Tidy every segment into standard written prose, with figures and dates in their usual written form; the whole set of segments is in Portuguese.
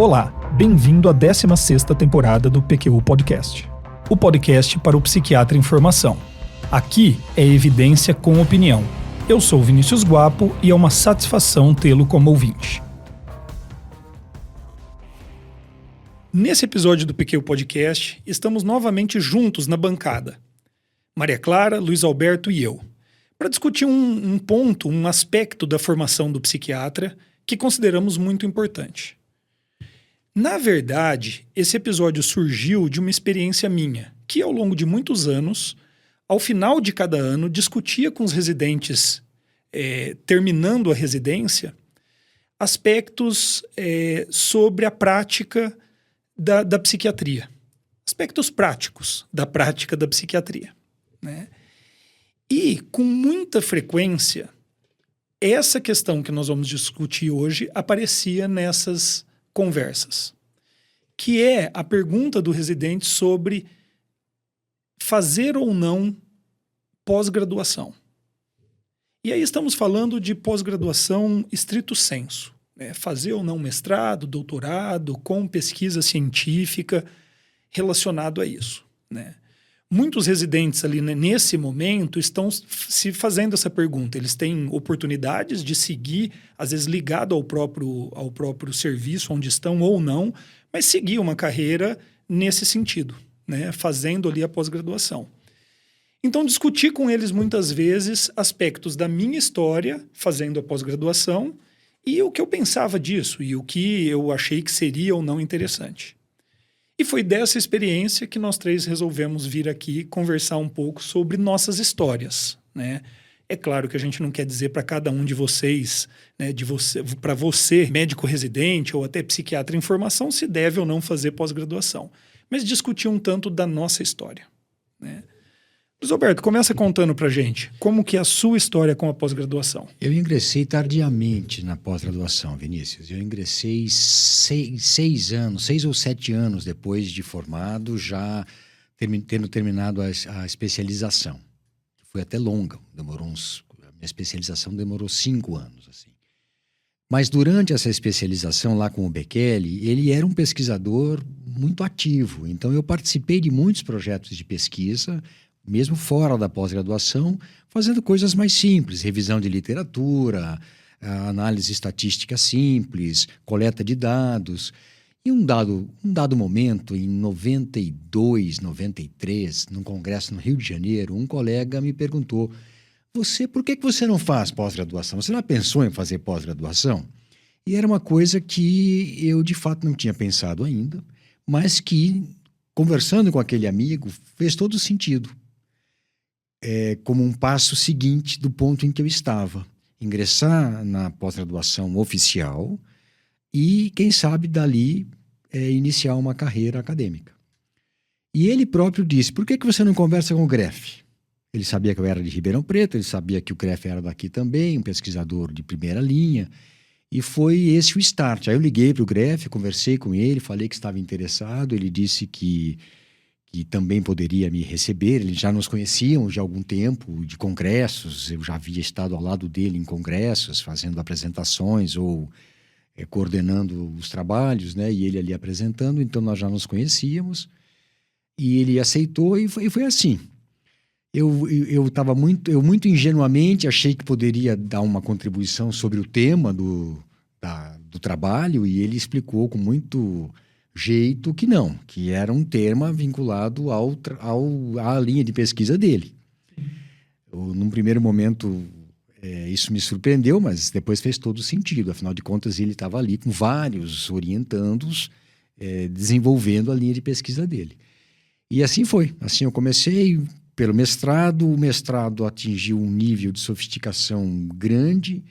Olá, bem-vindo à 16ª temporada do PQU Podcast, o podcast para o psiquiatra em formação. Aqui é evidência com opinião. Eu sou Vinícius Guapo e é uma satisfação tê-lo como ouvinte. Nesse episódio do PQU Podcast, estamos novamente juntos na bancada. Maria Clara, Luiz Alberto e eu, para discutir um ponto, um aspecto da formação do psiquiatra que consideramos muito importante. Na verdade, esse episódio surgiu de uma experiência minha, que ao longo de muitos anos, ao final de cada ano, discutia com os residentes, terminando a residência, aspectos sobre a prática da psiquiatria. Aspectos práticos da prática da psiquiatria, né? E, com muita frequência, essa questão que nós vamos discutir hoje aparecia nessas conversas, que é a pergunta do residente sobre fazer ou não pós-graduação. E aí estamos falando de pós-graduação estrito sensu, né? Fazer ou não mestrado, doutorado, com pesquisa científica relacionado a isso, né? Muitos residentes ali, né, nesse momento estão se fazendo essa pergunta. Eles têm oportunidades de seguir, às vezes ligado ao próprio serviço onde estão ou não, mas seguir uma carreira nesse sentido, né, fazendo ali a pós-graduação. Então, discuti com eles muitas vezes aspectos da minha história fazendo a pós-graduação e o que eu pensava disso e o que eu achei que seria ou não interessante. E foi dessa experiência que nós três resolvemos vir aqui conversar um pouco sobre nossas histórias, né? É claro que a gente não quer dizer para cada um de vocês, né, para você, médico residente ou até psiquiatra em formação, se deve ou não fazer pós-graduação. Mas discutir um tanto da nossa história, né? Luiz Alberto, começa contando pra gente como que é a sua história com a pós-graduação. Eu ingressei tardiamente na pós-graduação, Vinícius. Eu ingressei 6 ou 7 anos depois de formado, já tendo terminado a especialização. Foi até longa, a minha especialização demorou 5 anos. Assim. Mas durante essa especialização lá com o Bekele, ele era um pesquisador muito ativo. Então eu participei de muitos projetos de pesquisa, mesmo fora da pós-graduação, fazendo coisas mais simples, revisão de literatura, análise estatística simples, coleta de dados. E um dado momento, em 92, 93, num congresso no Rio de Janeiro, um colega me perguntou, por que você não faz pós-graduação? Você já pensou em fazer pós-graduação? E era uma coisa que eu, de fato, não tinha pensado ainda, mas que, conversando com aquele amigo, fez todo sentido. Como um passo seguinte do ponto em que eu estava. Ingressar na pós-graduação oficial e, quem sabe, dali iniciar uma carreira acadêmica. E ele próprio disse, por que você não conversa com o Greff? Ele sabia que eu era de Ribeirão Preto, ele sabia que o Greff era daqui também, um pesquisador de primeira linha, e foi esse o start. Aí eu liguei para o Greff, conversei com ele, falei que estava interessado, ele disse que também poderia me receber, eles já nos conheciam de algum tempo, de congressos, eu já havia estado ao lado dele em congressos, fazendo apresentações ou coordenando os trabalhos, né? E ele ali apresentando, então nós já nos conhecíamos, e ele aceitou e foi assim. Eu muito ingenuamente achei que poderia dar uma contribuição sobre o tema do trabalho, e ele explicou com muito jeito que não, que era um tema vinculado à linha de pesquisa dele. Num primeiro momento, isso me surpreendeu, mas depois fez todo sentido. Afinal de contas, ele estava ali com vários orientandos, desenvolvendo a linha de pesquisa dele. E assim foi. Assim eu comecei pelo mestrado, o mestrado atingiu um nível de sofisticação grande,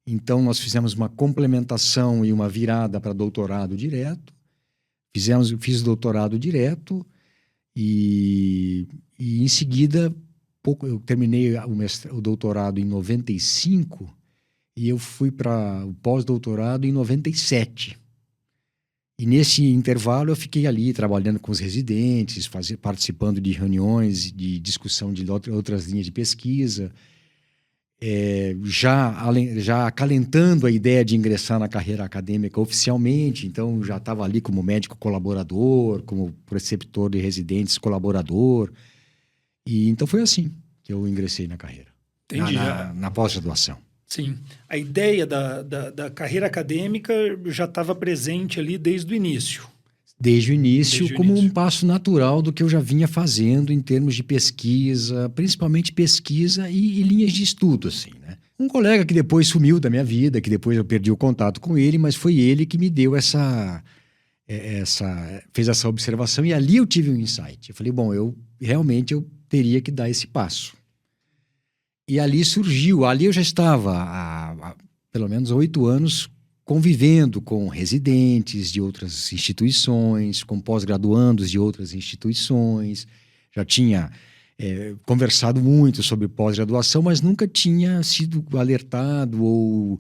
então nós fizemos uma complementação e uma virada para doutorado direto. Fiz doutorado direto e em seguida, eu terminei o doutorado em 95 e eu fui para o pós-doutorado em 97. E nesse intervalo eu fiquei ali trabalhando com os residentes, participando de reuniões de discussão de outras linhas de pesquisa. já acalentando a ideia de ingressar na carreira acadêmica oficialmente, então já estava ali como médico colaborador, como preceptor de residentes colaborador. E então foi assim que eu ingressei na carreira, Entendi. na pós-graduação. Sim. A ideia da carreira acadêmica já estava presente ali desde o início. Desde o início, Desde o como início. um passo natural do que eu já vinha fazendo em termos de pesquisa, principalmente pesquisa e linhas de estudo, assim, né? Um colega que depois sumiu da minha vida, que depois eu perdi o contato com ele, mas foi ele que me deu fez essa observação, e ali eu tive um insight. Eu falei, bom, eu teria que dar esse passo. E ali surgiu, ali eu já estava há pelo menos 8 anos convivendo com residentes de outras instituições, com pós-graduandos de outras instituições. Já tinha conversado muito sobre pós-graduação, mas nunca tinha sido alertado ou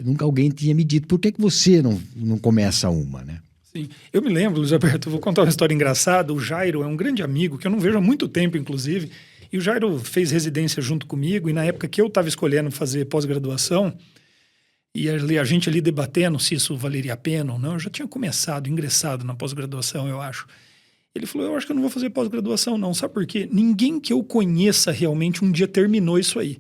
nunca alguém tinha me dito, por que você não começa uma, né? Sim. Eu me lembro, Luiz Alberto, eu vou contar uma história engraçada. O Jairo é um grande amigo, que eu não vejo há muito tempo, inclusive. E o Jairo fez residência junto comigo, e na época que eu estava escolhendo fazer pós-graduação, e a gente ali debatendo se isso valeria a pena ou não, eu já tinha ingressado na pós-graduação, eu acho. Ele falou, eu acho que eu não vou fazer pós-graduação não, sabe por quê? Ninguém que eu conheça realmente um dia terminou isso aí.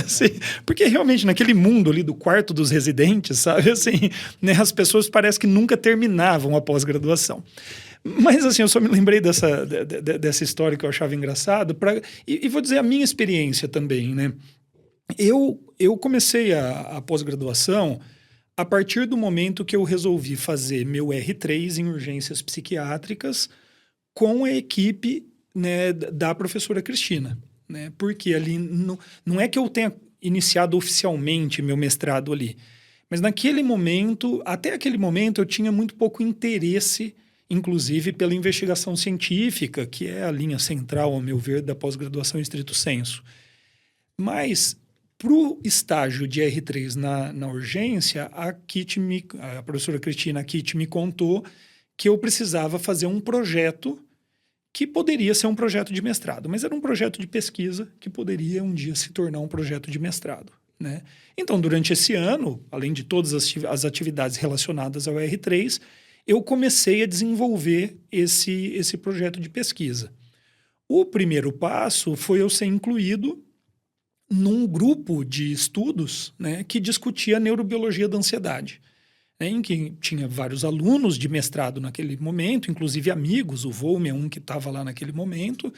Assim, porque realmente naquele mundo ali do quarto dos residentes, sabe, assim, né, as pessoas parece que nunca terminavam a pós-graduação. Mas assim, eu só me lembrei dessa história que eu achava engraçado, e vou dizer a minha experiência também, né? Eu comecei a pós-graduação a partir do momento que eu resolvi fazer meu R3 em urgências psiquiátricas com a equipe, né, da professora Cristina, né? Porque ali não é que eu tenha iniciado oficialmente meu mestrado ali, mas naquele momento, até aquele momento, eu tinha muito pouco interesse, inclusive pela investigação científica, que é a linha central, ao meu ver, da pós-graduação em estrito sensu. Mas para o estágio de R3 na urgência, a professora Cristina Kitt me contou que eu precisava fazer um projeto que poderia ser um projeto de mestrado, mas era um projeto de pesquisa que poderia um dia se tornar um projeto de mestrado, né? Então, durante esse ano, além de todas as atividades relacionadas ao R3, eu comecei a desenvolver esse projeto de pesquisa. O primeiro passo foi eu ser incluído num grupo de estudos, né, que discutia a neurobiologia da ansiedade, né, em que tinha vários alunos de mestrado naquele momento, inclusive amigos. O Volme é um que estava lá naquele momento,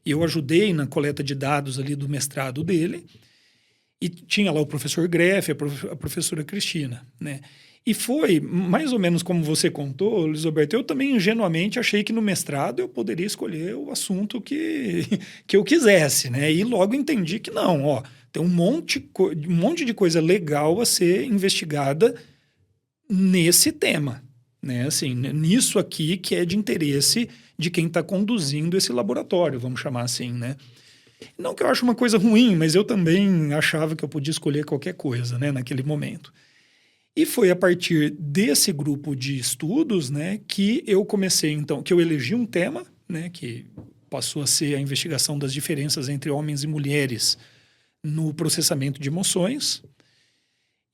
e eu ajudei na coleta de dados ali do mestrado dele. E tinha lá o professor Greff, a professora Cristina, né? E foi mais ou menos como você contou, Luiz Alberto. Eu também ingenuamente achei que no mestrado eu poderia escolher o assunto que eu quisesse, né? E logo entendi que não, ó, tem um monte de coisa legal a ser investigada nesse tema, né? Assim, nisso aqui que é de interesse de quem está conduzindo esse laboratório, vamos chamar assim, né? Não que eu ache uma coisa ruim, mas eu também achava que eu podia escolher qualquer coisa, né, naquele momento. E foi a partir desse grupo de estudos, né, que eu comecei, então, que eu elegi um tema, né, que passou a ser a investigação das diferenças entre homens e mulheres no processamento de emoções.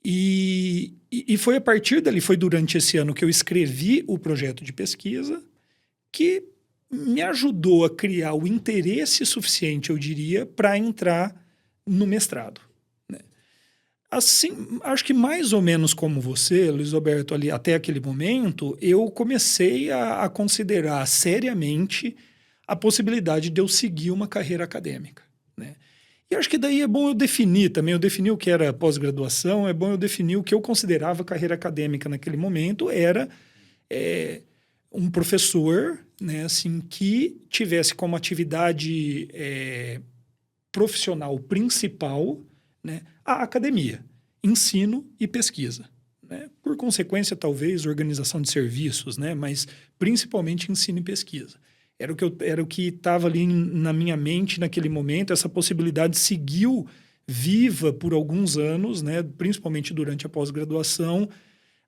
E foi a partir dali, foi durante esse ano que eu escrevi o projeto de pesquisa, que me ajudou a criar o interesse suficiente, eu diria, para entrar no mestrado, né? Assim, acho que mais ou menos como você, Luiz Alberto, ali, até aquele momento, eu comecei a considerar seriamente a possibilidade de eu seguir uma carreira acadêmica, né? E acho que daí é bom eu definir também, eu defini o que era pós-graduação, é bom eu definir o que eu considerava carreira acadêmica naquele momento, era um professor, né, assim, que tivesse como atividade profissional principal, né, a academia, ensino e pesquisa, né? Por consequência, talvez, organização de serviços, né, mas principalmente ensino e pesquisa. Era o que estava ali na minha mente naquele momento. Essa possibilidade seguiu viva por alguns anos, né, principalmente durante a pós-graduação,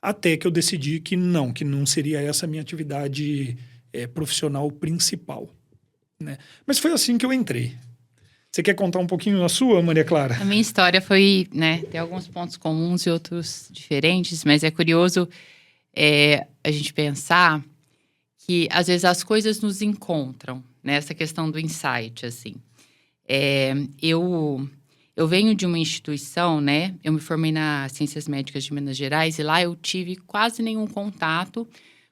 até que eu decidi que não seria essa a minha atividade profissional principal, né? Mas foi assim que eu entrei. Você quer contar um pouquinho a sua, Maria Clara? A minha história foi, né, tem alguns pontos comuns e outros diferentes, mas é curioso a gente pensar que às vezes as coisas nos encontram, né? Essa questão do insight, assim. Eu venho de uma instituição, né? Eu me formei nas Ciências Médicas de Minas Gerais e lá eu tive quase nenhum contato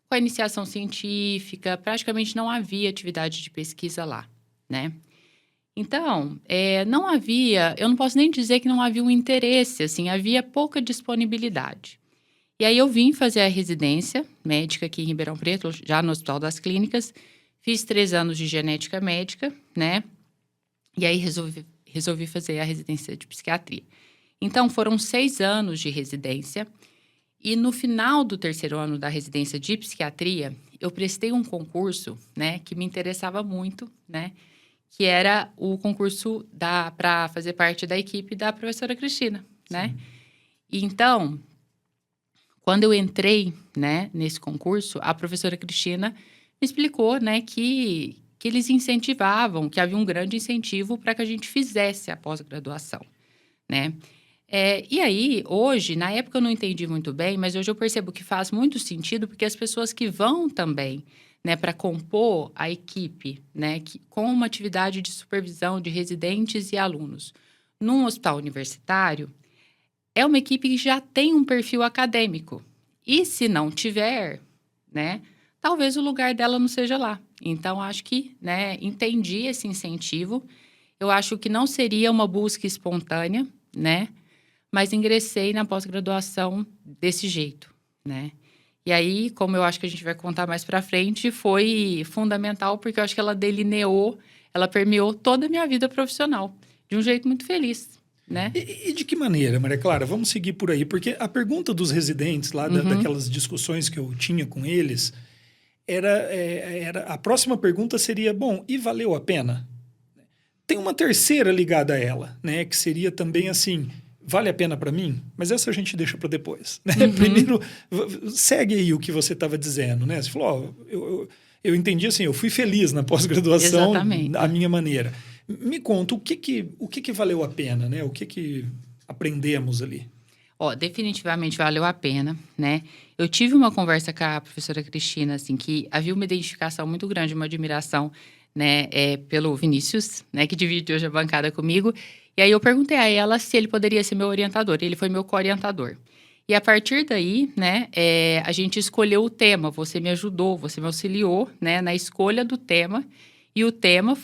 com a iniciação científica, praticamente não havia atividade de pesquisa lá, né? Então, não havia, eu não posso nem dizer que não havia um interesse, assim, havia pouca disponibilidade. E aí eu vim fazer a residência médica aqui em Ribeirão Preto, já no Hospital das Clínicas, fiz 3 anos de genética médica, né? E aí resolvi fazer a residência de psiquiatria. Então, foram 6 anos de residência. E no final do 3º ano da residência de psiquiatria, eu prestei um concurso, né, que me interessava muito, né, que era o concurso para fazer parte da equipe da professora Cristina, né? E então, quando eu entrei, né, nesse concurso, a professora Cristina me explicou, né, que eles incentivavam, que havia um grande incentivo para que a gente fizesse a pós-graduação, né? E aí, hoje, na época eu não entendi muito bem, mas hoje eu percebo que faz muito sentido, porque as pessoas que vão também, né, para compor a equipe, né, com uma atividade de supervisão de residentes e alunos num hospital universitário, é uma equipe que já tem um perfil acadêmico. E se não tiver, né, talvez o lugar dela não seja lá. Então, acho que, né, entendi esse incentivo. Eu acho que não seria uma busca espontânea, né, mas ingressei na pós-graduação desse jeito, né? E aí, como eu acho que a gente vai contar mais para frente, foi fundamental porque eu acho que ela delineou, ela permeou toda a minha vida profissional de um jeito muito feliz, né? E de que maneira, Maria Clara? Vamos seguir por aí, porque a pergunta dos residentes lá, daquelas discussões que eu tinha com eles, era a próxima pergunta seria, bom, e valeu a pena? Tem uma terceira ligada a ela, né? Que seria também assim, vale a pena para mim? Mas essa a gente deixa para depois, né? Primeiro, segue aí o que você estava dizendo, né? Você falou, eu entendi assim, eu fui feliz na pós-graduação à minha maneira. Me conta, o que valeu a pena, né? O que aprendemos ali? Definitivamente valeu a pena, né? Eu tive uma conversa com a professora Cristina, assim, que havia uma identificação muito grande, uma admiração, né, pelo Vinícius, né, que divide hoje a bancada comigo. E aí eu perguntei a ela se ele poderia ser meu orientador. Ele foi meu co-orientador. E a partir daí, né, a gente escolheu o tema. Você me ajudou, você me auxiliou, né, na escolha do tema. E o tema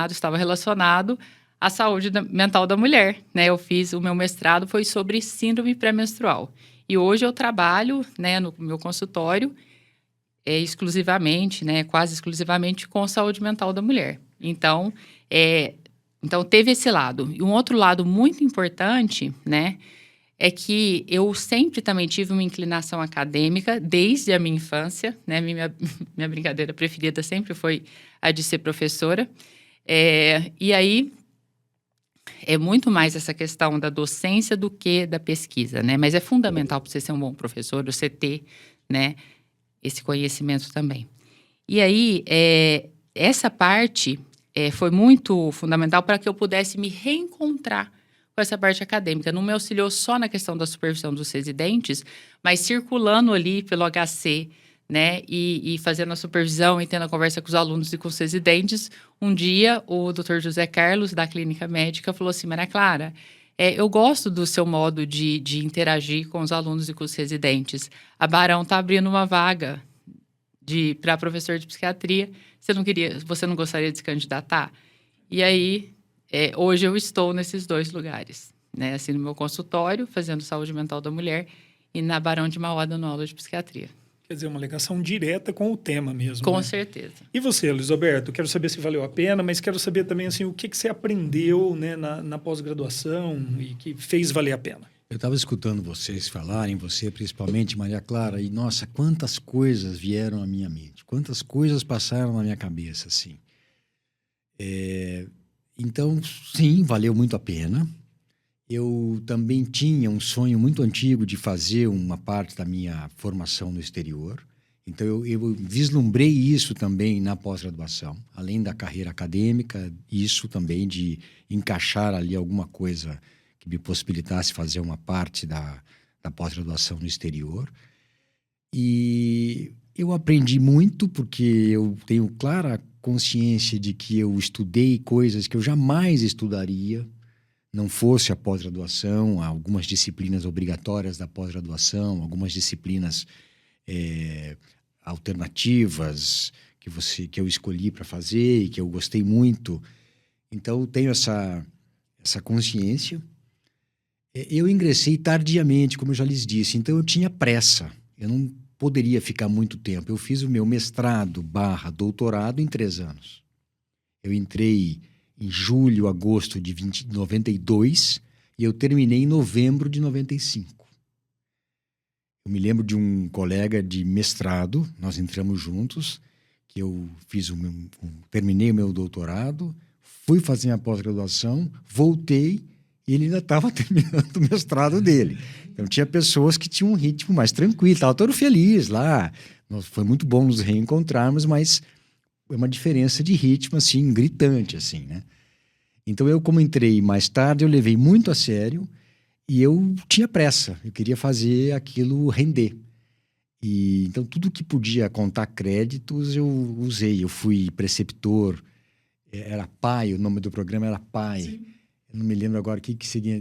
estava relacionado à saúde mental da mulher, né? Eu fiz, o meu mestrado foi sobre síndrome pré-menstrual. E hoje eu trabalho, né, no meu consultório, exclusivamente, né, quase exclusivamente com saúde mental da mulher. Então teve esse lado. E um outro lado muito importante, né, é que eu sempre também tive uma inclinação acadêmica desde a minha infância, né? Minha brincadeira preferida sempre foi a de ser professora. E aí, é muito mais essa questão da docência do que da pesquisa, né? Mas é fundamental para você ser um bom professor, você ter, né, esse conhecimento também. E aí, essa parte foi muito fundamental para que eu pudesse me reencontrar com essa parte acadêmica. Não me auxiliou só na questão da supervisão dos residentes, mas circulando ali pelo HC, né, e fazendo a supervisão e tendo a conversa com os alunos e com os residentes. Um dia, o Dr. José Carlos, da Clínica Médica, falou assim, Maria Clara, eu gosto do seu modo de interagir com os alunos e com os residentes. A Barão está abrindo uma vaga para professor de psiquiatria. Você não gostaria de se candidatar? E aí, hoje eu estou nesses 2 lugares, né? Assim, no meu consultório, fazendo saúde mental da mulher, e na Barão de Mauá, dando aula de psiquiatria. Quer dizer, uma ligação direta com o tema mesmo. Com né? certeza. E você, Luiz Alberto? Quero saber se valeu a pena, mas quero saber também assim, o que você aprendeu, né, na pós-graduação e que fez valer a pena. Eu estava escutando vocês falarem, você principalmente, Maria Clara, e nossa, quantas coisas vieram à minha mente, quantas coisas passaram na minha cabeça, assim. Então, sim, valeu muito a pena. Eu também tinha um sonho muito antigo de fazer uma parte da minha formação no exterior. Então, eu vislumbrei isso também na pós-graduação. Além da carreira acadêmica, isso também de encaixar ali alguma coisa que me possibilitasse fazer uma parte da pós-graduação no exterior. E eu aprendi muito porque eu tenho clara consciência de que eu estudei coisas que eu jamais estudaria, não fosse a pós-graduação, algumas disciplinas obrigatórias da pós-graduação, algumas disciplinas alternativas que eu escolhi para fazer e que eu gostei muito. Então, eu tenho essa consciência. Eu ingressei tardiamente, como eu já lhes disse, então eu tinha pressa. Eu não poderia ficar muito tempo. Eu fiz o meu mestrado / doutorado em 3 anos. Eu entrei em julho, agosto de 92 e eu terminei em novembro de 95. Eu me lembro de um colega de mestrado, nós entramos juntos, que eu terminei o meu doutorado, fui fazer minha pós-graduação, voltei e ele ainda estava terminando o mestrado dele. Então, tinha pessoas que tinham um ritmo mais tranquilo, estava todo feliz lá. Foi muito bom nos reencontrarmos, mas é uma diferença de ritmo, assim, gritante, assim, né? Então, eu, como entrei mais tarde, eu levei muito a sério e eu tinha pressa. Eu queria fazer aquilo render. Então, tudo que podia contar créditos, eu usei. Eu fui preceptor, era PAI, o nome do programa era PAI. Sim. Eu não me lembro agora o que seria...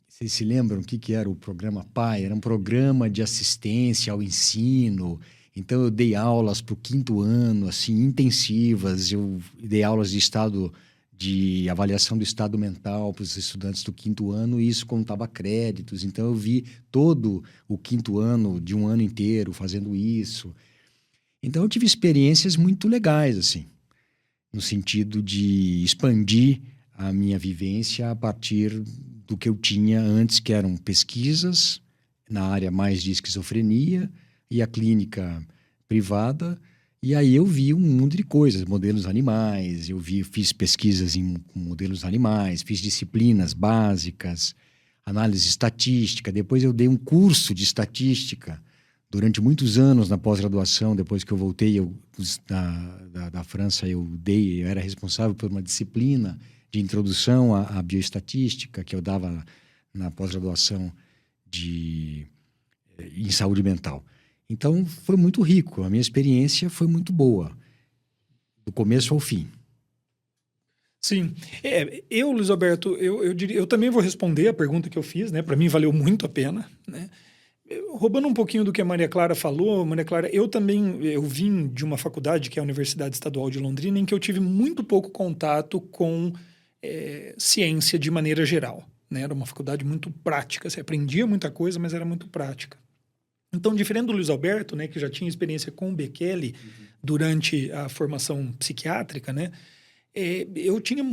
Vocês se lembram o que era o programa PAI? Era um programa de assistência ao ensino. Então, eu dei aulas para o 5º ano, assim, intensivas. Eu dei aulas de avaliação do estado mental para os estudantes do 5º ano e isso contava créditos. Então, eu vi todo o 5º ano, de um ano inteiro, fazendo isso. Então, eu tive experiências muito legais, assim, no sentido de expandir a minha vivência a partir do que eu tinha antes, que eram pesquisas na área mais de esquizofrenia e a clínica privada. E aí eu vi um mundo de coisas, modelos animais, fiz pesquisas com modelos animais, fiz disciplinas básicas, análise estatística. Depois eu dei um curso de estatística durante muitos anos na pós-graduação. Depois que eu voltei da França, eu era responsável por uma disciplina de introdução à bioestatística que eu dava na pós-graduação em saúde mental. Então, foi muito rico. A minha experiência foi muito boa, do começo ao fim. Sim. Luiz Alberto, eu também vou responder a pergunta que eu fiz, né? Para mim, valeu muito a pena, né? Roubando um pouquinho do que a Maria Clara falou, Maria Clara, eu vim de uma faculdade, que é a Universidade Estadual de Londrina, em que eu tive muito pouco contato com ciência de maneira geral, né? Era uma faculdade muito prática, você aprendia muita coisa, mas era muito prática. Então, diferente do Luiz Alberto, né, que já tinha experiência com o Bekele durante a formação psiquiátrica, né, eu tinha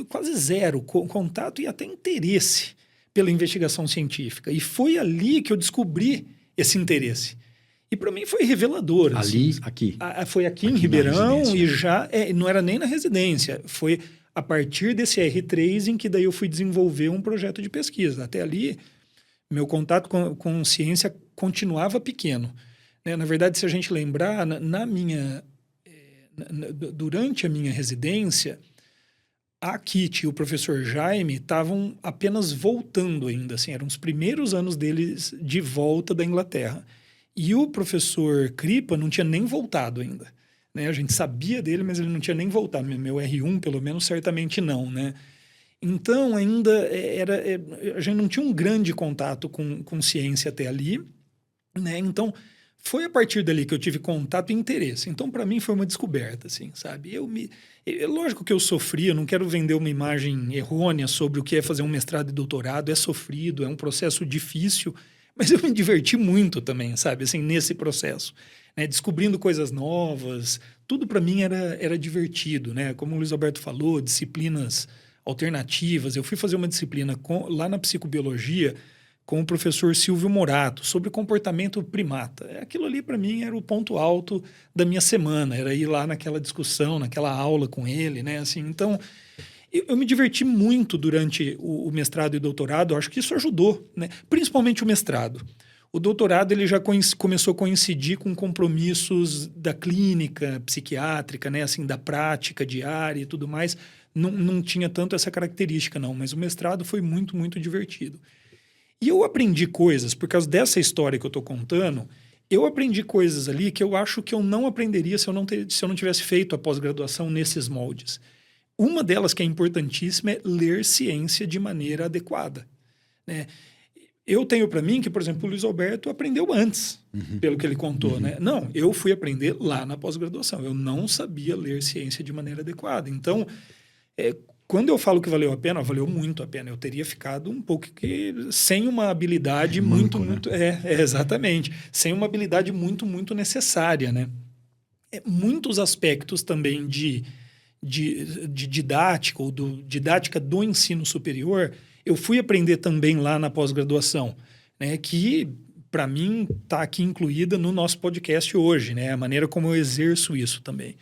quase zero contato e até interesse pela investigação científica. E foi ali que eu descobri esse interesse. E para mim foi revelador. Ali, assim. aqui? Foi aqui em Ribeirão e já não era nem na residência. Foi a partir desse R3 em que daí eu fui desenvolver um projeto de pesquisa. Até ali, meu contato com ciência continuava pequeno, né? Na verdade, se a gente lembrar, durante a minha residência, a Kitty e o professor Jaime estavam apenas voltando ainda, assim, eram os primeiros anos deles de volta da Inglaterra. E o professor Kripa não tinha nem voltado ainda, né? A gente sabia dele, mas ele não tinha nem voltado. Meu R1, pelo menos, certamente não, né? Então, ainda a gente não tinha um grande contato com ciência até ali, né? Então, foi a partir dali que eu tive contato e interesse. Então, para mim, foi uma descoberta, assim, sabe? Lógico que eu sofri, eu não quero vender uma imagem errônea sobre o que é fazer um mestrado e doutorado. É sofrido, é um processo difícil, mas eu me diverti muito também, sabe? Assim, nesse processo, né? Descobrindo coisas novas, tudo para mim era divertido, né? Como o Luiz Alberto falou, disciplinas alternativas. Eu fui fazer uma disciplina lá na psicobiologia com o professor Silvio Morato sobre comportamento primata. Aquilo ali, para mim, era o ponto alto da minha semana. Era ir lá naquela discussão, naquela aula com ele, né? Assim, então, eu me diverti muito durante o mestrado e doutorado. Eu acho que isso ajudou, né? Principalmente o mestrado. O doutorado ele já começou a coincidir com compromissos da clínica psiquiátrica, né? Assim, da prática diária e tudo mais. Não tinha tanto essa característica, não. Mas o mestrado foi muito, muito divertido. E eu aprendi coisas, por causa dessa história que eu estou contando, eu aprendi coisas ali que eu acho que eu não aprenderia se eu não tivesse feito a pós-graduação nesses moldes. Uma delas que é importantíssima é ler ciência de maneira adequada, né? Eu tenho para mim que, por exemplo, o Luiz Alberto aprendeu antes, pelo que ele contou, né? Não, eu fui aprender lá na pós-graduação. Eu não sabia ler ciência de maneira adequada. Então, quando eu falo que valeu a pena, valeu muito a pena. Eu teria ficado um pouco sem uma habilidade muito... exatamente. Sem uma habilidade muito, muito necessária, né? Muitos aspectos também de didática ou didática do ensino superior, eu fui aprender também lá na pós-graduação, né? Que, para mim, está aqui incluída no nosso podcast hoje, né? A maneira como eu exerço isso também.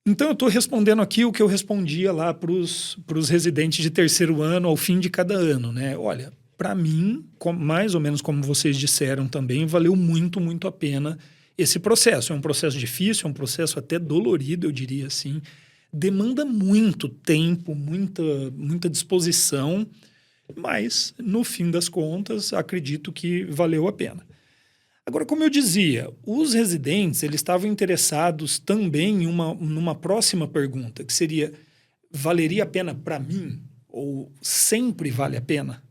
Então, eu estou respondendo aqui o que eu respondia lá para os residentes de terceiro ano ao fim de cada ano, né? Olha, para mim, mais ou menos como vocês disseram também, valeu muito, muito a pena esse processo. É um processo difícil, é um processo até dolorido, eu diria assim. Demanda muito tempo, muita disposição, mas, no fim das contas, acredito que valeu a pena. Agora, como eu dizia, os residentes eles estavam interessados também numa próxima pergunta, que seria, valeria a pena para mim? Ou sempre vale a pena?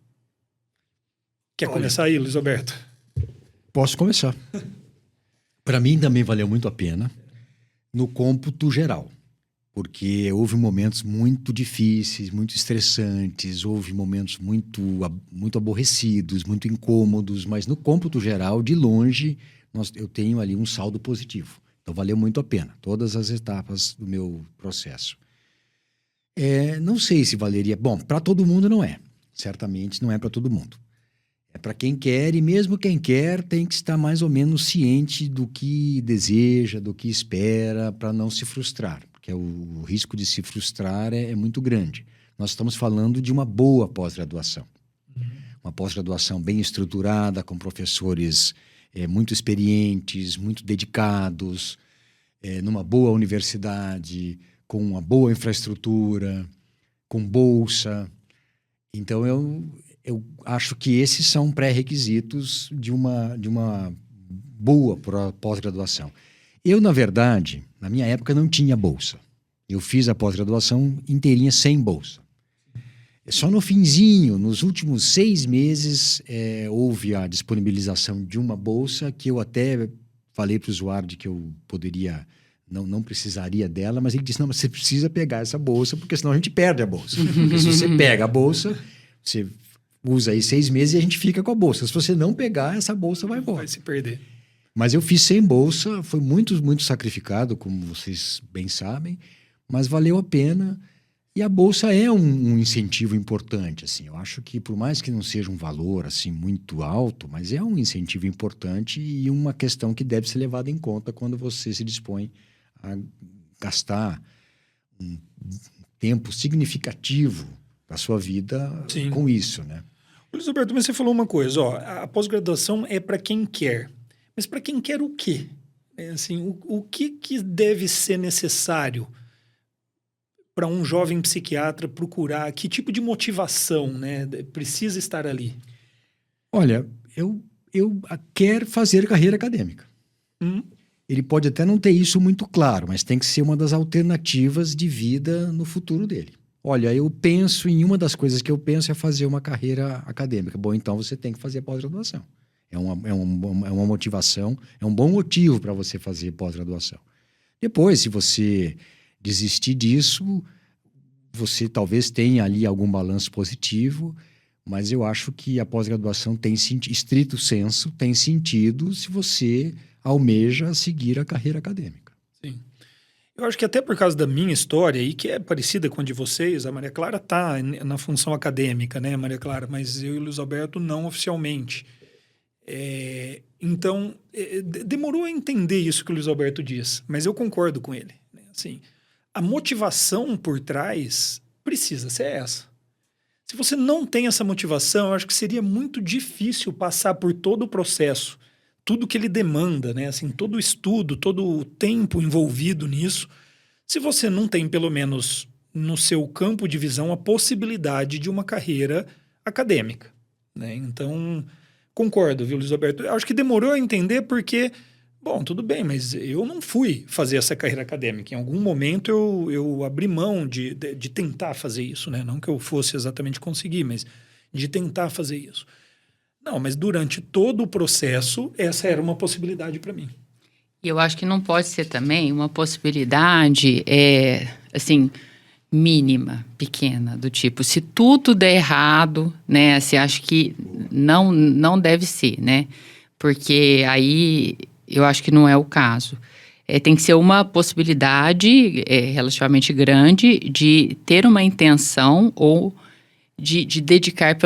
Quer começar aí, Luiz Alberto? Posso começar. Para mim também valeu muito a pena no cômputo geral, porque houve momentos muito difíceis, muito estressantes, houve momentos muito aborrecidos, muito incômodos, mas no cômputo geral, de longe, eu tenho ali um saldo positivo. Então, valeu muito a pena, todas as etapas do meu processo. Não sei se valeria... Bom, para todo mundo não é. Certamente não é para todo mundo. É para quem quer, e mesmo quem quer tem que estar mais ou menos ciente do que deseja, do que espera, para não se frustrar. Porque o risco de se frustrar é muito grande. Nós estamos falando de uma boa pós-graduação. Uma pós-graduação bem estruturada, com professores muito experientes, muito dedicados, numa boa universidade, com uma boa infraestrutura, com bolsa. Então, eu acho que esses são pré-requisitos de uma boa pós-graduação. Eu, na verdade, na minha época não tinha bolsa. Eu fiz a pós-graduação inteirinha sem bolsa. Só no finzinho, nos últimos 6 meses, houve a disponibilização de uma bolsa que eu até falei para o usuário de que eu poderia, não precisaria dela, mas ele disse, não, mas você precisa pegar essa bolsa, porque senão a gente perde a bolsa. Porque se você pega a bolsa, você usa aí 6 meses e a gente fica com a bolsa. Se você não pegar, essa bolsa vai embora. Vai se perder. Mas eu fiz sem bolsa, foi muito, muito sacrificado, como vocês bem sabem, mas valeu a pena. E a bolsa é um incentivo importante, assim. Eu acho que, por mais que não seja um valor assim muito alto, mas é um incentivo importante e uma questão que deve ser levada em conta quando você se dispõe a gastar um tempo significativo da sua vida com isso, né? Luiz Alberto, mas você falou uma coisa, ó, a pós-graduação é para quem quer. Mas para quem quer o quê? Assim, o que deve ser necessário para um jovem psiquiatra procurar? Que tipo de motivação, né, precisa estar ali? Olha, eu quero fazer carreira acadêmica. Ele pode até não ter isso muito claro, mas tem que ser uma das alternativas de vida no futuro dele. Olha, eu penso em uma das coisas que eu penso é fazer uma carreira acadêmica. Bom, então você tem que fazer pós-graduação. É uma motivação, é um bom motivo para você fazer pós-graduação. Depois, se você desistir disso, você talvez tenha ali algum balanço positivo, mas eu acho que a pós-graduação tem estrito senso, tem sentido se você almeja seguir a carreira acadêmica. Sim. Eu acho que até por causa da minha história, e que é parecida com a de vocês, a Maria Clara está na função acadêmica, né, Maria Clara? Mas eu e o Luiz Alberto não oficialmente. Então, demorou a entender isso que o Luiz Alberto diz, mas eu concordo com ele. Né? Assim, a motivação por trás precisa ser essa. Se você não tem essa motivação, eu acho que seria muito difícil passar por todo o processo, tudo que ele demanda, né? Assim, todo o estudo, todo o tempo envolvido nisso, se você não tem, pelo menos no seu campo de visão, a possibilidade de uma carreira acadêmica, né? Então, concordo, viu, Luiz Alberto? Eu acho que demorou a entender porque, bom, tudo bem, mas eu não fui fazer essa carreira acadêmica. Em algum momento eu abri mão de tentar fazer isso, né? Não que eu fosse exatamente conseguir, mas de tentar fazer isso. Não, mas durante todo o processo, essa era uma possibilidade para mim. E eu acho que não pode ser também uma possibilidade, assim, mínima, pequena, do tipo, se tudo der errado, né, você acha que não deve ser, né? Porque aí eu acho que não é o caso. Tem que ser uma possibilidade relativamente grande de ter uma intenção ou de dedicar-se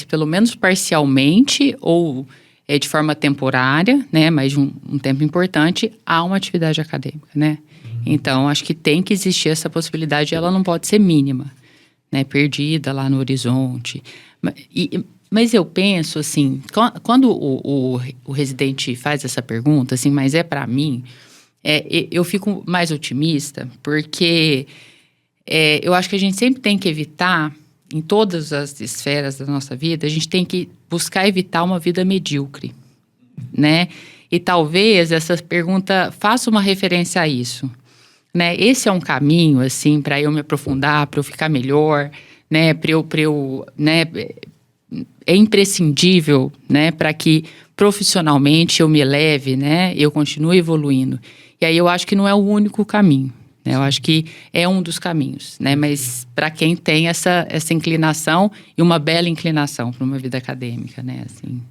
pelo menos parcialmente ou de forma temporária, né, mas de um tempo importante, a uma atividade acadêmica, né? Então, acho que tem que existir essa possibilidade, ela não pode ser mínima, né, perdida lá no horizonte. Mas eu penso, assim, quando o residente faz essa pergunta, assim, mas é para mim, eu fico mais otimista, porque eu acho que a gente sempre tem que evitar, em todas as esferas da nossa vida, a gente tem que buscar evitar uma vida medíocre, né? E talvez essa pergunta faça uma referência a isso, né? Esse é um caminho, assim, para eu me aprofundar, para eu ficar melhor, né? Para eu, né? É imprescindível, né? Para que profissionalmente eu me eleve, né? Eu continue evoluindo. E aí eu acho que não é o único caminho. Eu acho que é um dos caminhos, né? Mas para quem tem essa inclinação e uma bela inclinação para uma vida acadêmica, né? Assim.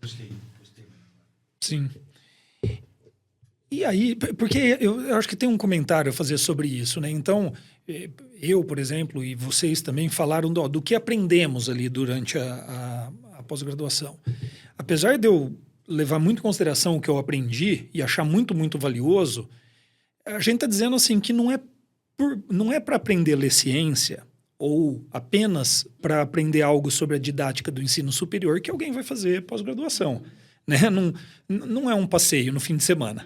Gostei. Sim. E aí, porque eu acho que tem um comentário a fazer sobre isso, né? Então, eu, por exemplo, e vocês também falaram do que aprendemos ali durante a pós-graduação. Apesar de eu levar muito em consideração o que eu aprendi e achar muito, muito valioso, a gente está dizendo assim que não é para aprender a ler ciência ou apenas para aprender algo sobre a didática do ensino superior que alguém vai fazer pós-graduação, né? Não é um passeio no fim de semana.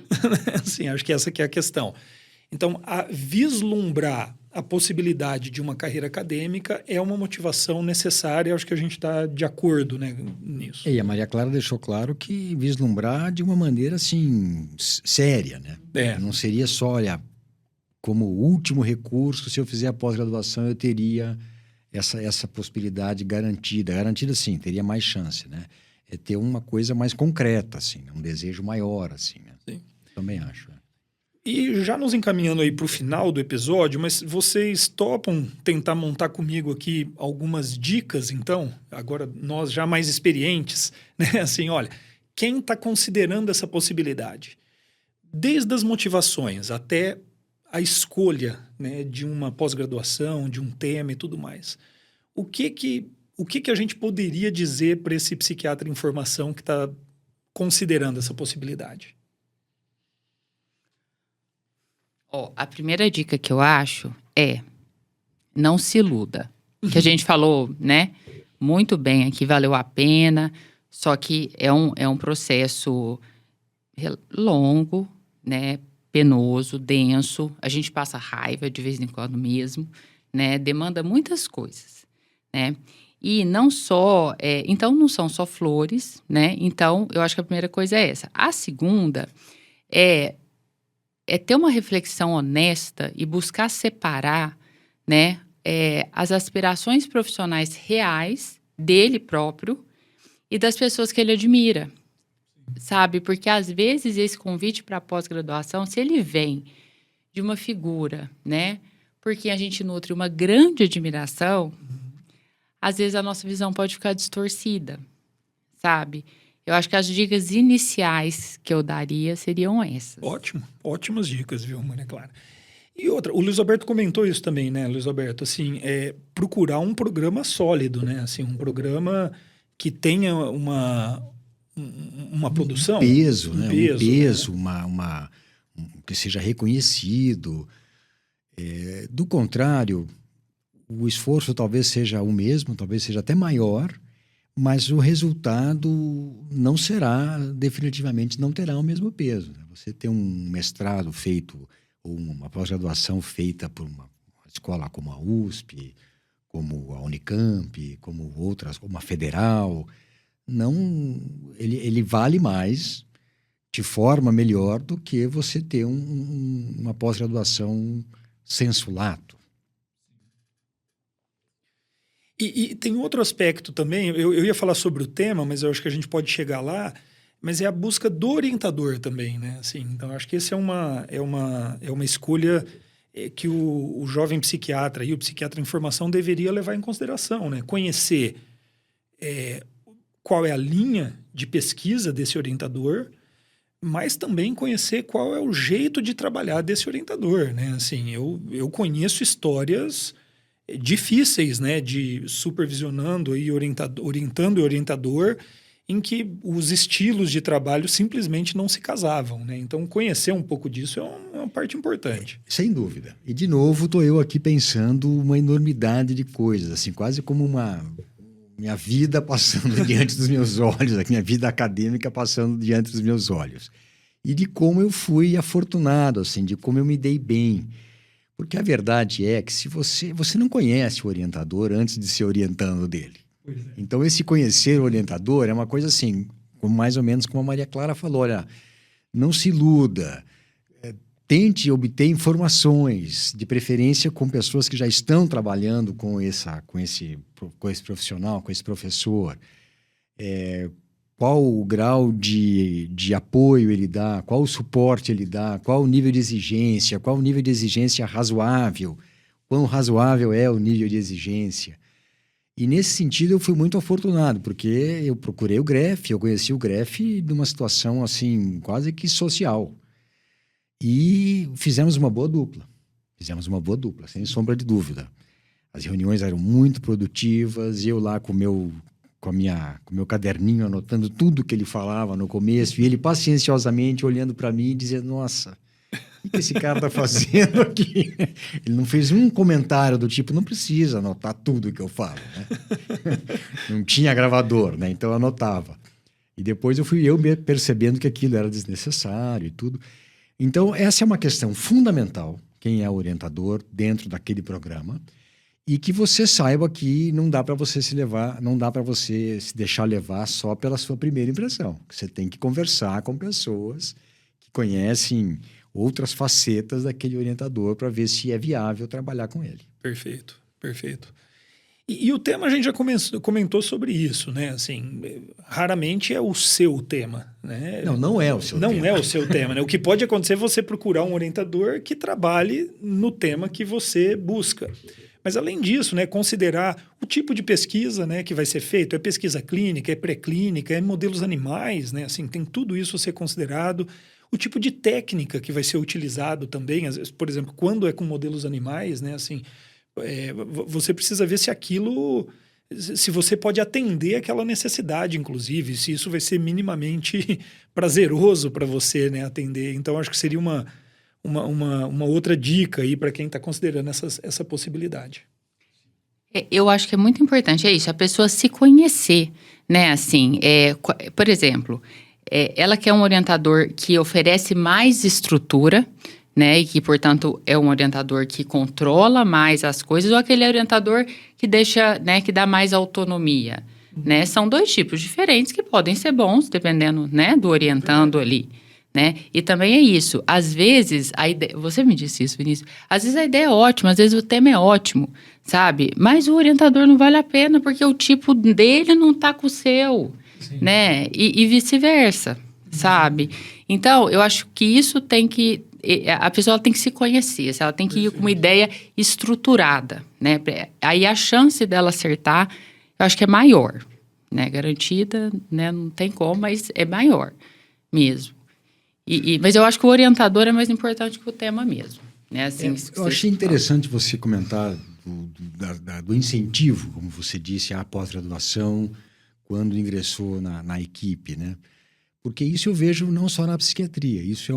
Assim, acho que essa que é a questão. Então, vislumbrar a possibilidade de uma carreira acadêmica é uma motivação necessária, acho que a gente está de acordo, né, nisso. E a Maria Clara deixou claro que vislumbrar de uma maneira, assim, séria, né? Não seria só, olha, como último recurso, se eu fizer a pós-graduação, eu teria essa possibilidade garantida. Garantida, sim, teria mais chance, né? É ter uma coisa mais concreta, assim, um desejo maior, assim, né? Sim. Também acho. E já nos encaminhando aí para o final do episódio, mas vocês topam tentar montar comigo aqui algumas dicas, então? Agora, nós já mais experientes, né? Assim, olha, quem está considerando essa possibilidade? Desde as motivações até a escolha, né, de uma pós-graduação, de um tema e tudo mais. O que a gente poderia dizer para esse psiquiatra em formação que está considerando essa possibilidade? A primeira dica que eu acho é não se iluda. Que a gente falou, né, muito bem aqui, valeu a pena, só que é um processo longo, né, penoso, denso, a gente passa raiva de vez em quando mesmo, né, demanda muitas coisas, né, e não só, então não são só flores, né, então eu acho que a primeira coisa é essa. A segunda é ter uma reflexão honesta e buscar separar, né, as aspirações profissionais reais dele próprio e das pessoas que ele admira, sabe? Porque, às vezes, esse convite para a pós-graduação, se ele vem de uma figura, né, por quem a gente nutre uma grande admiração, às vezes a nossa visão pode ficar distorcida, sabe? Eu acho que as dicas iniciais que eu daria seriam essas. Ótimo, ótimas dicas, viu, Maria Clara? E outra, o Luiz Alberto comentou isso também, né, Luiz Alberto? Assim, procurar um programa sólido, né? Assim, um programa que tenha uma produção. Um peso, né? Um peso, né? Que seja reconhecido. Do contrário, o esforço talvez seja o mesmo, talvez seja até maior, mas o resultado não será, definitivamente não terá o mesmo peso. Você ter um mestrado feito, ou uma pós-graduação feita por uma escola como a USP, como a Unicamp, como outras, como a Federal, ele vale mais, te forma melhor do que você ter uma pós-graduação sensu lato. E tem outro aspecto também, eu ia falar sobre o tema, mas eu acho que a gente pode chegar lá, mas é a busca do orientador também, né? Assim, então, acho que essa é uma escolha que o jovem psiquiatra e o psiquiatra em formação deveria levar em consideração, né? Conhecer qual é a linha de pesquisa desse orientador, mas também conhecer qual é o jeito de trabalhar desse orientador, né? Assim, eu conheço histórias difíceis, né, de supervisionando e orientando e orientador, em que os estilos de trabalho simplesmente não se casavam, né? Então, conhecer um pouco disso é uma parte importante. Sem dúvida. E, de novo, estou eu aqui pensando uma enormidade de coisas, assim, quase como minha vida passando diante dos meus olhos, a minha vida acadêmica passando diante dos meus olhos. E de como eu fui afortunado, assim, de como eu me dei bem. Porque a verdade é que se você não conhece o orientador antes de ser orientando dele. Pois é. Então, esse conhecer o orientador é uma coisa assim, mais ou menos como a Maria Clara falou, olha, não se iluda, tente obter informações, de preferência com pessoas que já estão trabalhando com esse profissional, com esse professor, qual o grau de apoio ele dá, qual o suporte ele dá, qual o nível de exigência, qual o nível de exigência razoável, quão razoável é o nível de exigência. E, nesse sentido, eu fui muito afortunado, porque eu procurei o GREF, eu conheci o GREF numa situação, assim, quase que social. E fizemos uma boa dupla, sem sombra de dúvida. As reuniões eram muito produtivas, eu lá com o meu caderninho, anotando tudo que ele falava no começo, e ele pacienciosamente olhando para mim e dizendo, nossa, o que esse cara está fazendo aqui? Ele não fez um comentário do tipo, não precisa anotar tudo que eu falo, né? Não tinha gravador, né? Então eu anotava. E depois eu fui percebendo que aquilo era desnecessário e tudo. Então, essa é uma questão fundamental, quem é o orientador dentro daquele programa, e que você saiba que não dá para você se deixar levar só pela sua primeira impressão. Você tem que conversar com pessoas que conhecem outras facetas daquele orientador para ver se é viável trabalhar com ele. Perfeito, perfeito. E o tema a gente já comentou sobre isso, né? Assim, raramente é o seu tema, né? Não é o seu tema. Não é o seu tema, né? O que pode acontecer é você procurar um orientador que trabalhe no tema que você busca. Mas, além disso, né, considerar o tipo de pesquisa, né, que vai ser feito. É pesquisa clínica, é pré-clínica, é modelos animais, né? Assim, tem tudo isso a ser considerado. O tipo de técnica que vai ser utilizado também. Às vezes, por exemplo, quando é com modelos animais, né? Assim, você precisa ver se aquilo... Se você pode atender aquela necessidade, inclusive. Se isso vai ser minimamente prazeroso para você, né, atender. Então, acho que seria uma outra dica aí para quem está considerando essa possibilidade. Eu acho que é muito importante, é isso, a pessoa se conhecer, né, assim, por exemplo, ela quer um orientador que oferece mais estrutura, né, e que, portanto, é um orientador que controla mais as coisas, ou aquele orientador que deixa, né, que dá mais autonomia, né, são dois tipos diferentes que podem ser bons, dependendo, né, do orientando ali. Né? E também é isso, às vezes a ideia, você me disse isso, Vinícius, às vezes a ideia é ótima, às vezes o tema é ótimo, sabe? Mas o orientador não vale a pena porque o tipo dele não tá com o seu, sim, né? E vice-versa, sabe? Então, eu acho que isso tem que, a pessoa tem que se conhecer, ela tem que ir com uma ideia estruturada, né? Aí a chance dela acertar, eu acho que é maior, né? Garantida, né? Não tem como, mas é maior mesmo. Mas eu acho que o orientador é mais importante que o tema mesmo. Né? Assim, eu achei interessante você comentar do incentivo, como você disse, à pós-graduação, quando ingressou na equipe, né? Porque isso eu vejo não só na psiquiatria, isso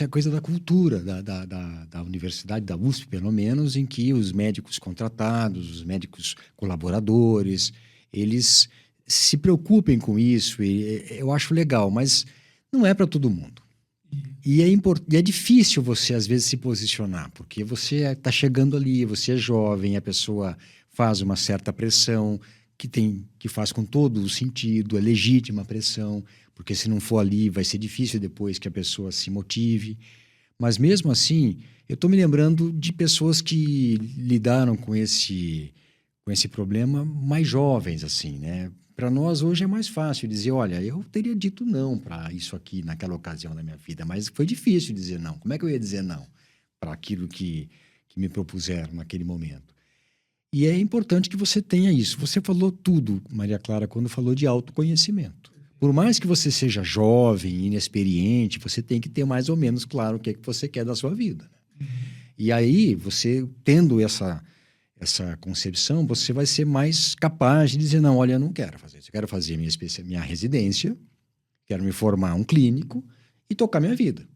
é coisa da cultura da universidade, da USP pelo menos, em que os médicos contratados, os médicos colaboradores, eles se preocupem com isso, e eu acho legal, mas não é para todo mundo. E é difícil você, às vezes, se posicionar, porque você está chegando ali, você é jovem, a pessoa faz uma certa pressão, que faz com todo o sentido, é legítima a pressão, porque se não for ali, vai ser difícil depois que a pessoa se motive. Mas mesmo assim, eu estou me lembrando de pessoas que lidaram com esse problema mais jovens, assim, né? Para nós, hoje é mais fácil dizer, olha, eu teria dito não para isso aqui naquela ocasião da minha vida, mas foi difícil dizer não. Como é que eu ia dizer não para aquilo que me propuseram naquele momento? E é importante que você tenha isso. Você falou tudo, Maria Clara, quando falou de autoconhecimento. Por mais que você seja jovem, inexperiente, você tem que ter mais ou menos claro o que é que você quer da sua vida. Né? E aí, você tendo essa concepção, você vai ser mais capaz de dizer, não, olha, eu não quero fazer isso. Eu quero fazer minha residência, quero me formar um clínico e tocar minha vida.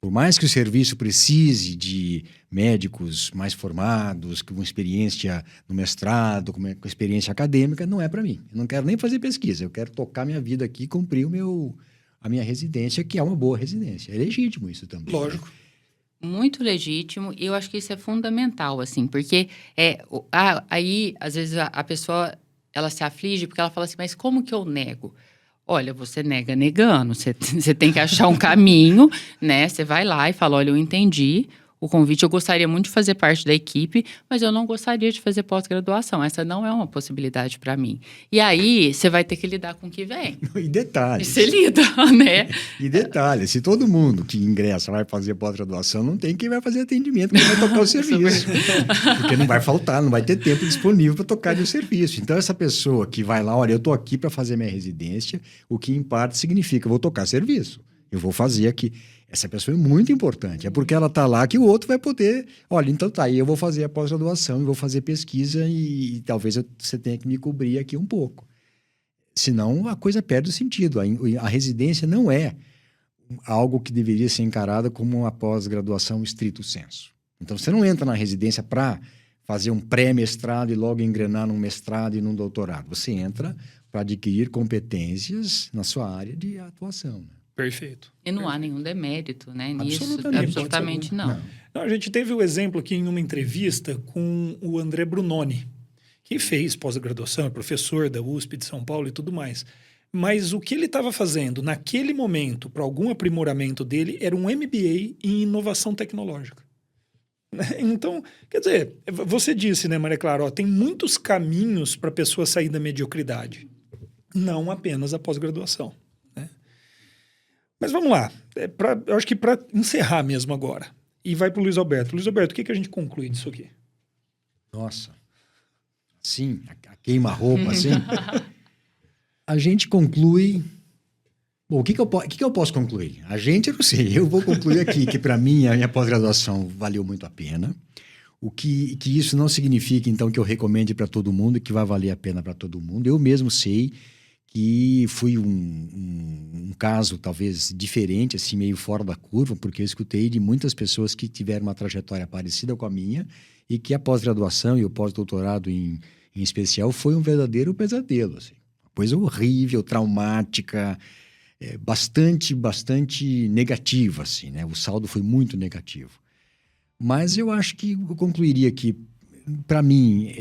Por mais que o serviço precise de médicos mais formados, com experiência no mestrado, com experiência acadêmica, não é para mim. Eu não quero nem fazer pesquisa, eu quero tocar minha vida aqui e cumprir a minha residência, que é uma boa residência. É legítimo isso também. Lógico. Muito legítimo, e eu acho que isso é fundamental, assim, porque aí, às vezes, a pessoa, ela se aflige porque ela fala assim, mas como que eu nego? Olha, você nega negando, você tem que achar um caminho, né? Você vai lá e fala, olha, eu entendi o convite, eu gostaria muito de fazer parte da equipe, mas eu não gostaria de fazer pós-graduação, essa não é uma possibilidade para mim. E aí, você vai ter que lidar com o que vem. E detalhe. E você lida, né? E detalhe, se todo mundo que ingressa vai fazer pós-graduação, não tem quem vai fazer atendimento, quem vai tocar o serviço. Porque não vai faltar, não vai ter tempo disponível para tocar o serviço. Então, essa pessoa que vai lá, olha, eu estou aqui para fazer minha residência, o que em parte significa, eu vou tocar serviço. Eu vou fazer aqui. Essa pessoa é muito importante. É porque ela está lá que o outro vai poder... Olha, então tá aí, eu vou fazer a pós-graduação e vou fazer pesquisa e talvez você tenha que me cobrir aqui um pouco. Senão, a coisa perde o sentido. A residência não é algo que deveria ser encarada como uma pós-graduação estrito sensu. Então, você não entra na residência para fazer um pré-mestrado e logo engrenar num mestrado e num doutorado. Você entra para adquirir competências na sua área de atuação, né? Perfeito. E não há nenhum demérito, né, nisso. Absolutamente não. Não, a gente teve o exemplo aqui em uma entrevista com o André Brunoni, que fez pós-graduação, é professor da USP de São Paulo e tudo mais. Mas o que ele estava fazendo naquele momento, para algum aprimoramento dele, era um MBA em inovação tecnológica. Então, quer dizer, você disse, né, Maria Clara, tem muitos caminhos para a pessoa sair da mediocridade, não apenas a pós-graduação. Mas vamos lá, eu acho que para encerrar mesmo agora, e vai para o Luiz Alberto. Luiz Alberto, o que a gente conclui disso aqui? Nossa, sim, a queima-roupa, assim. A gente conclui... Bom, o que eu posso concluir? A gente, eu não sei, eu vou concluir aqui que para mim a minha pós-graduação valeu muito a pena. O que isso não significa, então, que eu recomende para todo mundo, que vai valer a pena para todo mundo. Eu mesmo sei que fui um caso talvez diferente, assim, meio fora da curva, porque eu escutei de muitas pessoas que tiveram uma trajetória parecida com a minha e que a pós-graduação e o pós-doutorado em especial foi um verdadeiro pesadelo, assim. Uma coisa horrível, traumática, bastante negativa, assim, né? O saldo foi muito negativo. Mas eu acho que eu concluiria que para mim,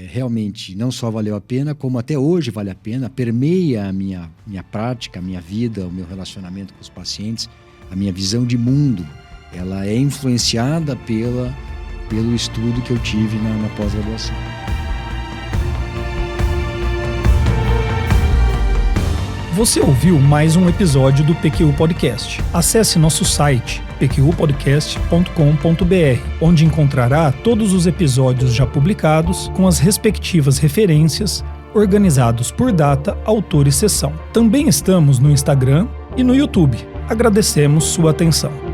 realmente não só valeu a pena, como até hoje vale a pena, permeia a minha prática, a minha vida, o meu relacionamento com os pacientes, a minha visão de mundo, ela é influenciada pelo estudo que eu tive na pós-graduação. Você ouviu mais um episódio do PQU Podcast. Acesse nosso site pqpodcast.com.br, onde encontrará todos os episódios já publicados com as respectivas referências, organizados por data, autor e sessão. Também estamos no Instagram e no YouTube. Agradecemos sua atenção.